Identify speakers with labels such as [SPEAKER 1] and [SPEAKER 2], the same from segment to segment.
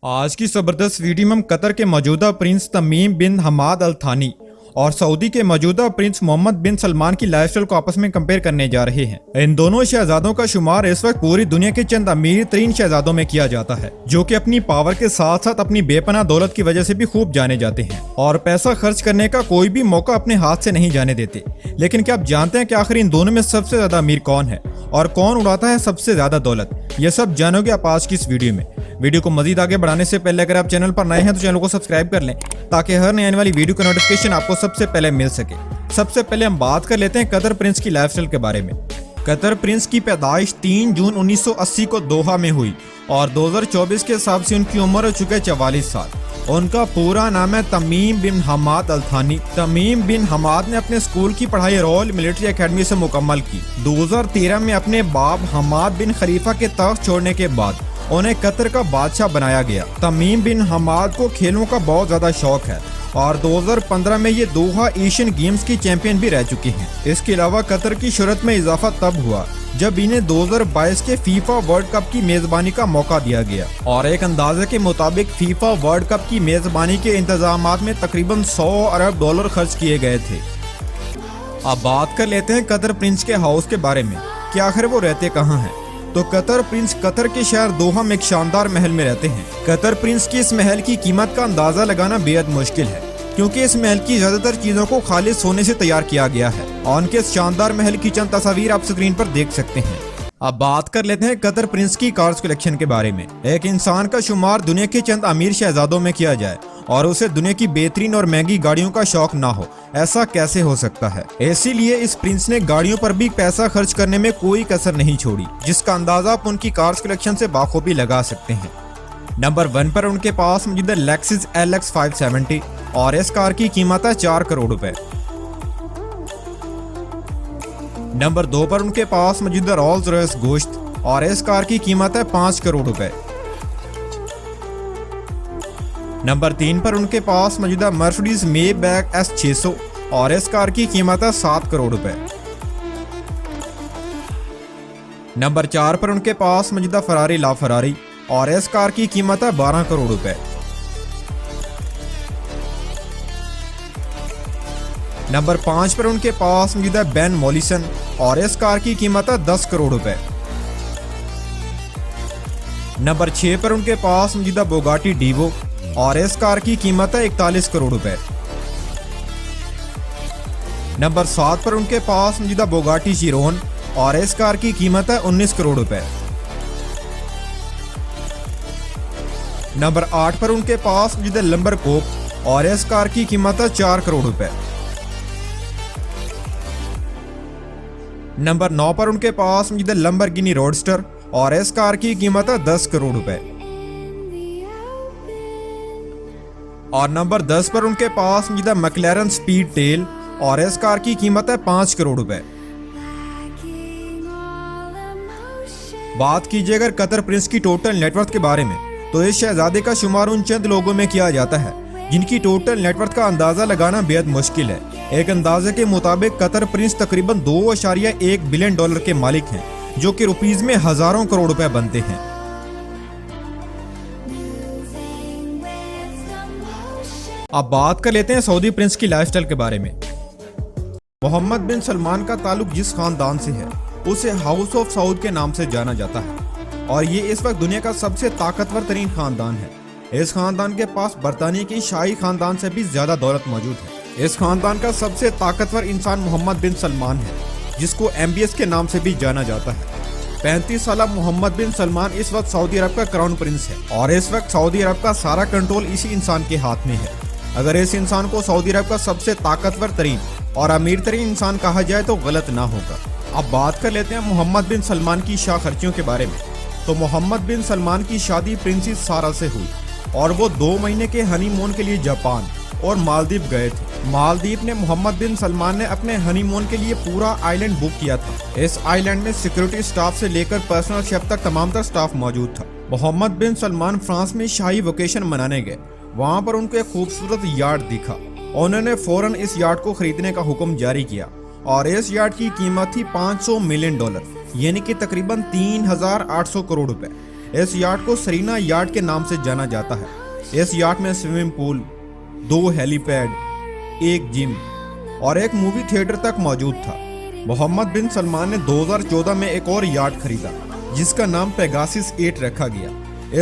[SPEAKER 1] आज की जबरदस्त वीडियो में हम कतर के मौजूदा प्रिंस तमीम बिन हमाद अल थानी और सऊदी के मौजूदा प्रिंस मोहम्मद बिन सलमान की लाइफस्टाइल को आपस में कंपेयर करने जा रहे हैं। इन दोनों शहजादों का शुमार इस वक्त पूरी दुनिया के चंद अमीर तरीन शहजादों में किया जाता है, जो कि अपनी पावर के साथ साथ अपनी बेपनाह दौलत की वजह से भी खूब जाने जाते हैं और पैसा खर्च करने का कोई भी मौका अपने हाथ से नहीं जाने देते। लेकिन क्या आप जानते हैं कि आखिर इन दोनों में सबसे ज्यादा अमीर कौन है और कौन उड़ाता है सबसे ज्यादा दौलत? ये सब जानोगे आप आज की इस वीडियो में। वीडियो को मजीद आगे बढ़ाने से पहले अगर आप चैनल पर नए हैं तो चैनल को सब्सक्राइब कर लें ताकि हर नई आने वाली वीडियो का नोटिफिकेशन आपको सबसे पहले मिल सके। सबसे पहले हम बात कर लेते हैं कतर प्रिंस की लाइफस्टाइल के बारे में। कतर प्रिंस की पैदाइश 3 जून 1980 को दोहा में हुई और 2024 के हिसाब से उनकी उम्र हो चुके 44 साल। उनका पूरा नाम है तमीम बिन हमाद अल थानी। तमीम बिन हमाद ने अपने स्कूल की पढ़ाई रॉयल मिलिट्री एकेडमी से मुकम्मल की। 2013 में अपने बाप हमाद बिन खलीफा के तख्त छोड़ने के बाद उन्हें कतर का बादशाह बनाया गया। तमीम बिन हमाद को खेलों का बहुत ज्यादा शौक है और 2015 में ये दोहा एशियन गेम्स की चैंपियन भी रह चुकी हैं। इसके अलावा कतर की शोहरत में इजाफा तब हुआ जब इन्हें 2022 के फीफा वर्ल्ड कप की मेजबानी का मौका दिया गया और एक अंदाजे के मुताबिक फीफा वर्ल्ड कप की मेजबानी के इंतजामात में तकरीबन 100 अरब डॉलर खर्च किए गए थे। अब बात कर लेते हैं कतर प्रिंस के हाउस के बारे में कि आखिर वो रहते कहाँ हैं। तो कतर प्रिंस कतर के शहर दोहा में एक शानदार महल में रहते हैं। कतर प्रिंस की इस महल की कीमत का अंदाजा लगाना बेहद मुश्किल है क्योंकि इस महल की ज्यादातर चीजों को खालिस सोने से तैयार किया गया है और उनके इस शानदार महल की चंद तस्वीर आप स्क्रीन पर देख सकते हैं। अब बात कर लेते हैं कतर प्रिंस की कार्स कलेक्शन के बारे में। एक इंसान का शुमार दुनिया के चंद अमीर शहजादों में किया जाए और उसे दुनिया की बेहतरीन और महंगी गाड़ियों का शौक ना हो, ऐसा कैसे हो सकता है? इसीलिए इस प्रिंस ने गाड़ियों पर भी पैसा खर्च करने में कोई कसर नहीं छोड़ी, जिसका अंदाजा आप उनकी कार्स कलेक्शन से बाखूबी लगा सकते हैं। नंबर 1 पर उनके पास मौजूद है लेक्सिस LX 570 और इस कार की कीमत है 4 करोड़ रुपए। नंबर 2 पर उनके पास मौजूद है रोल्स रॉयस गोश्त और इस कार की कीमत है 5 करोड़ रुपए। नंबर 3 पर उनके पास मौजूद है मर्सिडीज मेबैक S600 और इस कार की कीमत है 7 करोड़ रुपए। नंबर 4 पर उनके पास मौजूद है फरारी ला फरारी और इस कार की कीमत है 12 करोड़ रुपए। नंबर 5 पर उनके पास मौजूद है बेन मोलिसन और इस कार की कीमत है 10 करोड़ रुपए। नंबर 6 पर उनके पास मौजूद है बुगाटी डीवो और इस कार की कीमत है 41 करोड़ रुपए। नंबर 7 पर उनके पास मौजूद है बुगाटी चिरोन और इस कार की कीमत है 19 करोड़ रुपए। नंबर 8 पर उनके पास मौजूद है लंबर कोप और इस कार की कीमत है 4 करोड़ रुपए। नंबर 9 पर उनके पास मौजूद है लंबरगिनी रोडस्टर और इस कार की कीमत है 10 करोड़ रुपए। और नंबर 10 पर उनके पास मौजूद है मैक्लेरन स्पीड टेल और इस कार की कीमत है 5 करोड़ रुपए। बात कीजिए अगर कतर प्रिंस की टोटल नेटवर्थ के बारे में तो इस शहजादे का शुमार उन चंद लोगों में किया जाता है जिनकी टोटल नेटवर्थ का अंदाजा लगाना बेहद मुश्किल है। एक अंदाजे के मुताबिक कतर प्रिंस तकरीबन 2.1 बिलियन डॉलर के मालिक हैं, जो कि रुपीज में हजारों करोड़ रुपए बनते हैं। अब बात कर लेते हैं सऊदी प्रिंस की लाइफस्टाइल के बारे में। मोहम्मद बिन सलमान का ताल्लुक जिस खानदान से है उसे हाउस ऑफ सऊद के नाम से जाना जाता है और ये इस वक्त दुनिया का सबसे ताकतवर तरीन खानदान है। इस खानदान के पास बरतानिया की शाही खानदान से भी ज्यादा दौलत मौजूद है। इस खानदान का सबसे ताकतवर इंसान मोहम्मद बिन सलमान है, जिसको MBS के नाम से भी जाना जाता है। 35 साल मोहम्मद बिन सलमान इस वक्त सऊदी अरब का क्राउन प्रिंस है और इस वक्त सऊदी अरब का सारा कंट्रोल इसी इंसान के हाथ में है। अगर इस इंसान को सऊदी अरब का सबसे ताकतवर तरीन और अमीर तरीन इंसान कहा जाए तो गलत ना होगा। अब बात कर लेते हैं मोहम्मद बिन सलमान की शाह खर्चियों के बारे में। तो मोहम्मद बिन सलमान की शादी प्रिंसेस सारा से हुई और वो 2 महीने के हनीमून के लिए जापान और मालदीव गए थे। मालदीव ने मोहम्मद बिन सलमान ने अपने हनीमून के लिए पूरा आइलैंड बुक किया था। इस आइलैंड में सिक्योरिटी स्टाफ से लेकर पर्सनल शेफ तक तमाम तर स्टाफ मौजूद था। मोहम्मद बिन सलमान फ्रांस में शाही वेकेशन मनाने गए। वहाँ पर उनको एक खूबसूरत यार्ड दिखा। उन्होंने फौरन इस यार्ड को खरीदने का हुक्म जारी किया और इस यार्ड की कीमत थी $500 मिलियन, यानी कि तकरीबन 3,800 करोड़ रुपए। इस यार्ड को सरीना यार्ड के नाम से जाना जाता है। इस यार्ड में स्विमिंग पूल, 2 हेलीपैड, एक जिम और एक मूवी थिएटर तक मौजूद था। मोहम्मद बिन सलमान ने 2014 में एक और यार्ड खरीदा जिसका नाम पेगासिस 8 रखा गया।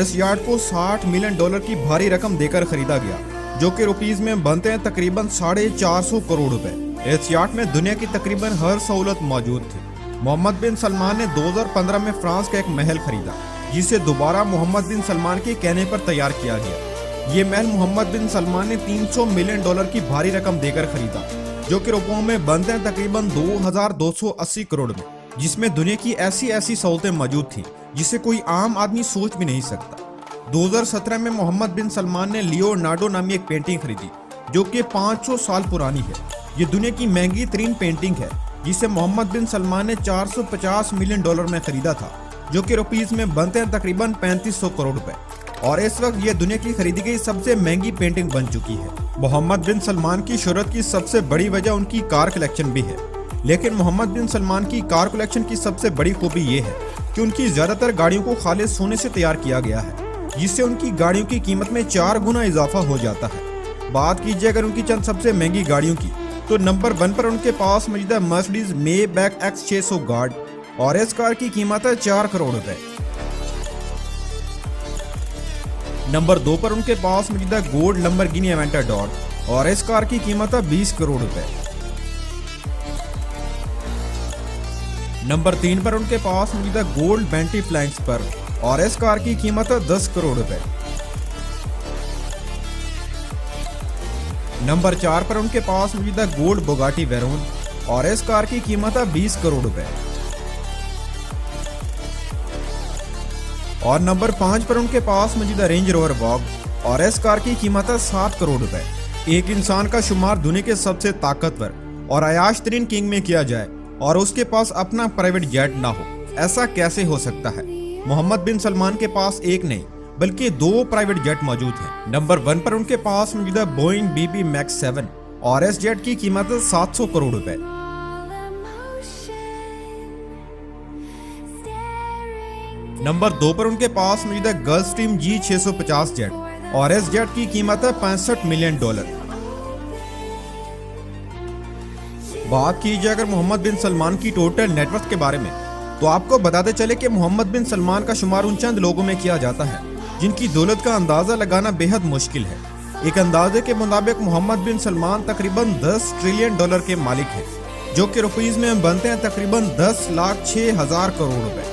[SPEAKER 1] इस यार्ड को $60 मिलियन की भारी रकम देकर खरीदा गया, जो कि रुपीस में बनते हैं तकरीबन 450 करोड़ रुपए। इस यार्ड में दुनिया की तकरीबन हर सहूलत मौजूद थी। मोहम्मद बिन सलमान ने 2015 में फ्रांस का एक महल खरीदा जिसे दोबारा मोहम्मद बिन सलमान के कहने पर तैयार किया गया। ये महल मोहम्मद बिन सलमान ने $300 मिलियन की भारी रकम देकर खरीदा, जो कि रुपयों में बनते हैं तकरीबन 2280 करोड़ में, जिसमें दुनिया की ऐसी सहूलतें मौजूद थी जिसे कोई आम आदमी सोच भी नहीं सकता। 2017 में मोहम्मद बिन सलमान ने लियोनार्डो नामी एक पेंटिंग खरीदी जो कि 500 साल पुरानी है। ये दुनिया की महंगी तरीन पेंटिंग है जिसे मोहम्मद बिन सलमान ने $450 मिलियन में खरीदा था, जो कि रुपीस में बनते हैं तकरीबन 3500 करोड़ रुपए। और इस वक्त ये दुनिया की खरीदी गई सबसे महंगी पेंटिंग बन चुकी है। मोहम्मद बिन सलमान की शोहरत की सबसे बड़ी वजह उनकी कार कलेक्शन भी है, लेकिन मोहम्मद बिन सलमान की कार कलेक्शन की सबसे बड़ी खूबी ये है कि उनकी ज्यादातर गाड़ियों को खालिस सोने से तैयार किया गया है, जिससे उनकी गाड़ियों की कीमत में 4 गुना इजाफा हो जाता है। बात कीजिए अगर उनकी चंद सबसे महंगी गाड़ियों की, तो नंबर 1 पर उनके पास मौजूद मर्सिडीज मेबैक X600 गार्ड और इस कार की कीमत है 4 करोड़ रुपए। नंबर 2 पर उनके पास मौजूद गोल्ड लैम्बोर्गिनी अवेंटाडोर और इस कार की कीमत है 20 करोड़ रुपए। नंबर 3 पर उनके पास मौजूद गोल्ड बेंटली फ्लैंक्स पर और इस कार की कीमत है 10 करोड़ रुपए। नंबर 4 पर उनके पास मौजूद गोल्ड बुगाटी वेरोन और इस कार की कीमत है 20 करोड़ रुपए। और नंबर 5 पर उनके पास मौजूद रेंज रोवर वॉग और इस कार की कीमत है 7 करोड़ रुपए। एक इंसान का शुमार दुनिया के सबसे ताकतवर और अयाश तरीन किंग में किया जाए और उसके पास अपना प्राइवेट जेट ना हो, ऐसा कैसे हो सकता है? मोहम्मद बिन सलमान के पास एक नहीं बल्कि 2 प्राइवेट जेट मौजूद हैं। नंबर 1 पर उनके पास मौजूद बोइंग BB Max 7 और इस जेट की कीमत है 700 करोड़ रुपए। नंबर 2 पर उनके पास मौजूद गल्फस्ट्रीम G650 जेट और इस जेट की कीमत है $65 मिलियन। बात कीजिए अगर मोहम्मद बिन सलमान की टोटल नेटवर्थ के बारे में, तो आपको बताते चले कि मोहम्मद बिन सलमान का शुमार उन चंद लोगों में किया जाता है जिनकी दौलत का अंदाजा लगाना बेहद मुश्किल है। एक अंदाजे के मुताबिक मोहम्मद बिन सलमान तकरीबन $10 ट्रिलियन के मालिक है, जो कि रुपीस में बनते हैं तकरीबन 10,06,000 करोड़ रुपए।